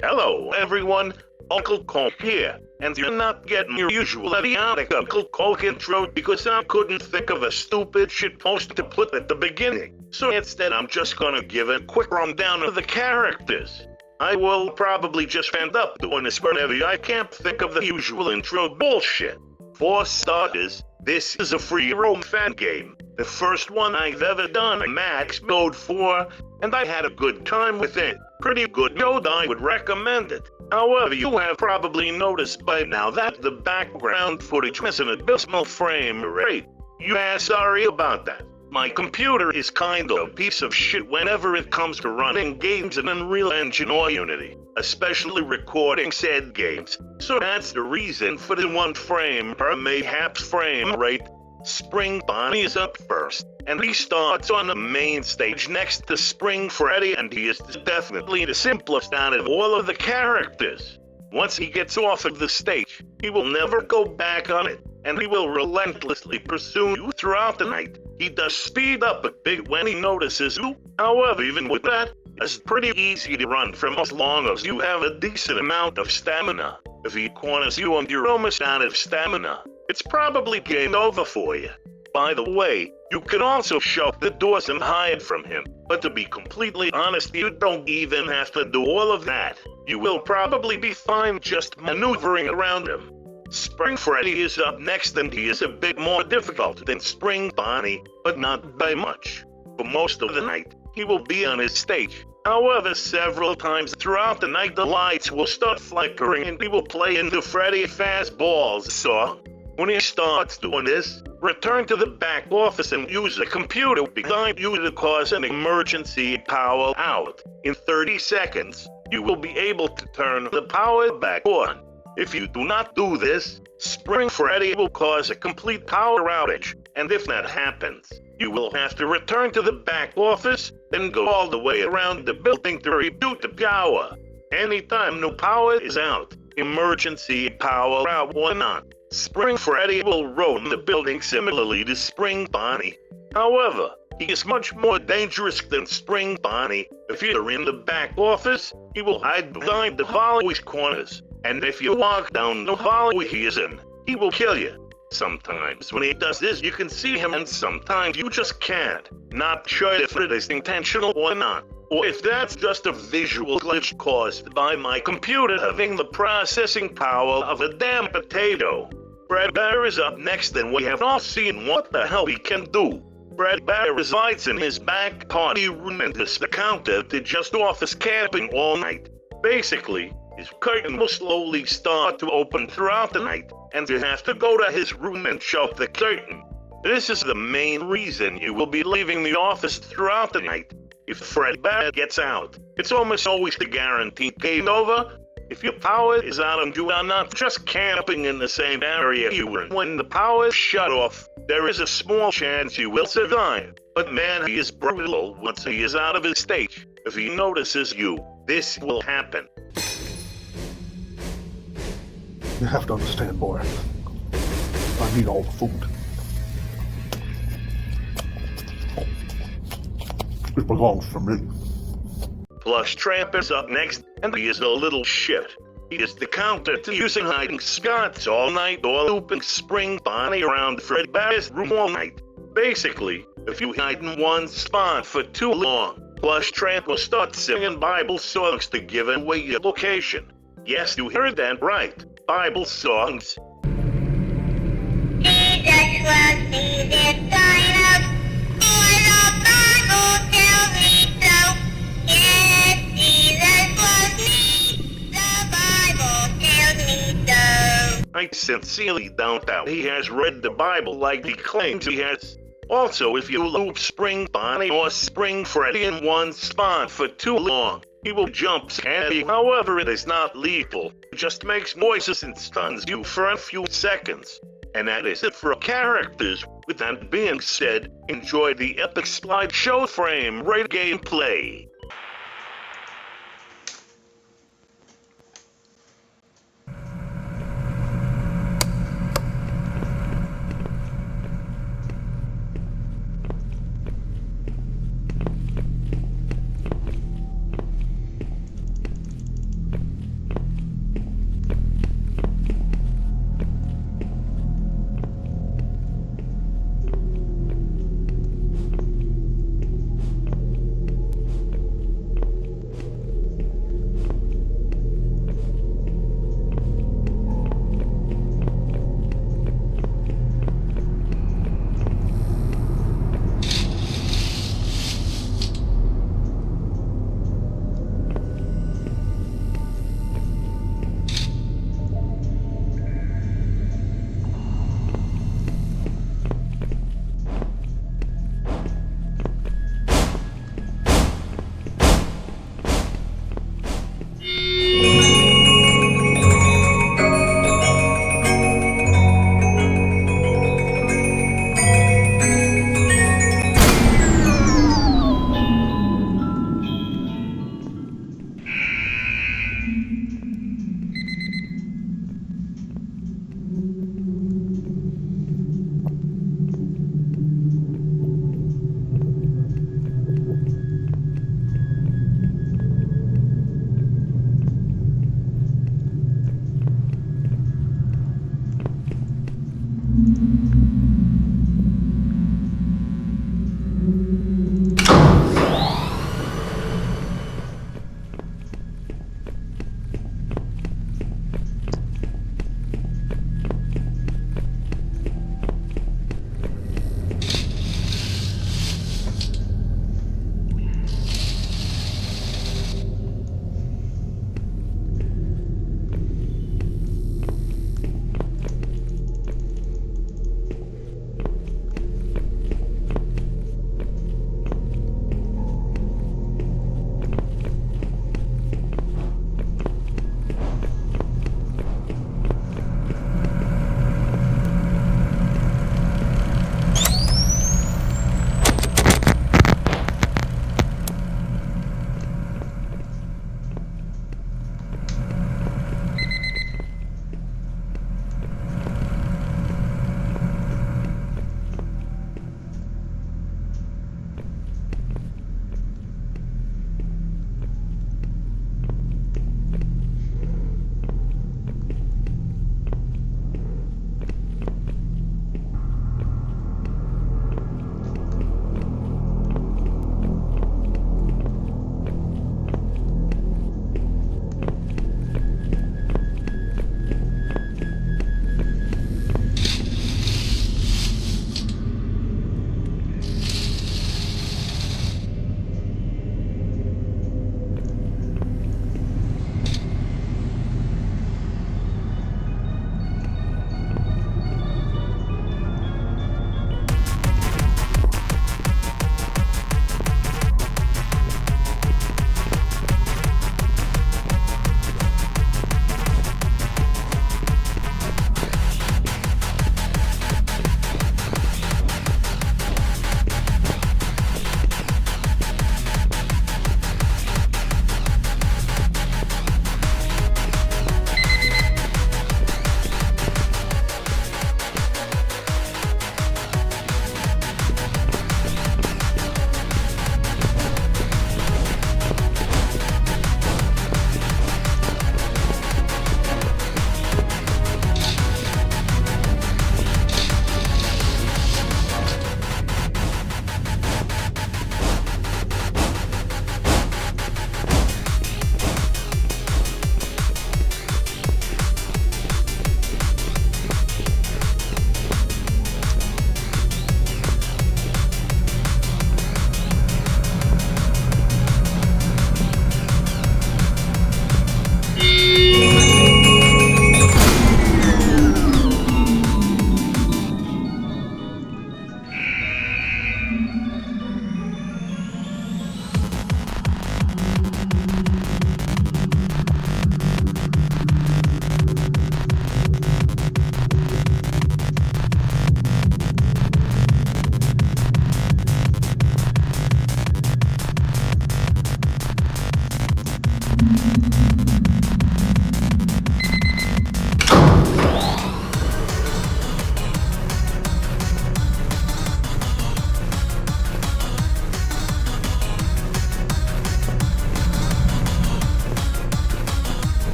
Hello, everyone. Uncle Coke here, and you're not getting your usual idiotic Uncle Coke intro because I couldn't think of a stupid shit post to put at the beginning. So instead, I'm just gonna give a quick rundown of the characters. I will probably just end up doing this whenever I can't think of the usual intro bullshit. For starters, this is a free roam fan game. The first one I've ever done in max mode 4, and I had a good time with it. Pretty good mode, I would recommend it. However, you have probably noticed by now that the background footage has an abysmal frame rate. Sorry about that. My computer is kind of a piece of shit whenever it comes to running games in Unreal Engine or Unity, especially recording said games. So that's the reason for the 1 frame per mayhaps frame rate. Spring Bonnie is up first, and he starts on the main stage next to Spring Freddy, and he is definitely the simplest out of all of the characters. Once he gets off of the stage, he will never go back on it, and he will relentlessly pursue you throughout the night. He does speed up a bit when he notices you. However, even with that, it's pretty easy to run from as long as you have a decent amount of stamina. If he corners you and you're almost out of stamina, it's probably game over for you. By the way, you can also shut the doors and hide from him, but to be completely honest, you don't even have to do all of that. You will probably be fine just maneuvering around him. Spring Freddy is up next, and he is a bit more difficult than Spring Bonnie, but not by much. For most of the night, he will be on his stage. However, several times throughout the night, the lights will start flickering and he will play into Freddy Fazball's song. When he starts doing this, return to the back office and use the computer behind you to cause an emergency power out. In 30 seconds, you will be able to turn the power back on. If you do not do this, Spring Freddy will cause a complete power outage, and if that happens, you will have to return to the back office, then go all the way around the building to reboot the power. Anytime no power is out, emergency power out or not, Spring Freddy will roam the building similarly to Spring Bonnie. However, he is much more dangerous than Spring Bonnie. If you're in the back office, he will hide behind the hallway's corners, and if you walk down the hallway he is in, he will kill you. Sometimes when he does this, you can see him, and sometimes you just can't. Not sure if it is intentional or not, or if that's just a visual glitch caused by my computer having the processing power of a damn potato. Fredbear is up next, and we have all seen what the hell he can do. Fredbear resides in his back party room and is the counter to just office camping all night. Basically, his curtain will slowly start to open throughout the night, and you have to go to his room and shut the curtain. This is the main reason you will be leaving the office throughout the night. If Fredbear gets out, it's almost always the guaranteed game over. If your power is out and you are not just camping in the same area you were when the power is shut off, there is a small chance you will survive. But man, he is brutal once he is out of his stage. If he notices you, this will happen. You have to understand, boy. I need all the food. It belongs to me. Plushtrap is up next, and he is a little shit. He is the counter to using hiding spots all night or looping Spring Bonnie around Fredbear's room all night. Basically, if you hide in one spot for too long, Plushtrap will start singing Bible songs to give away your location. Yes, you heard that right. Bible songs. Jesus was needed sign up, for the Bible tells me so. Yes, Jesus was me, the Bible tells me so. I sincerely doubt that he has read the Bible like he claims he has. Also, if you loop Spring Bonnie or Spring Freddy in one spot for too long, he will jump scare you. However, it is not lethal. It just makes noises and stuns you for a few seconds. And that is it for characters. With that being said, enjoy the epic slideshow frame rate gameplay.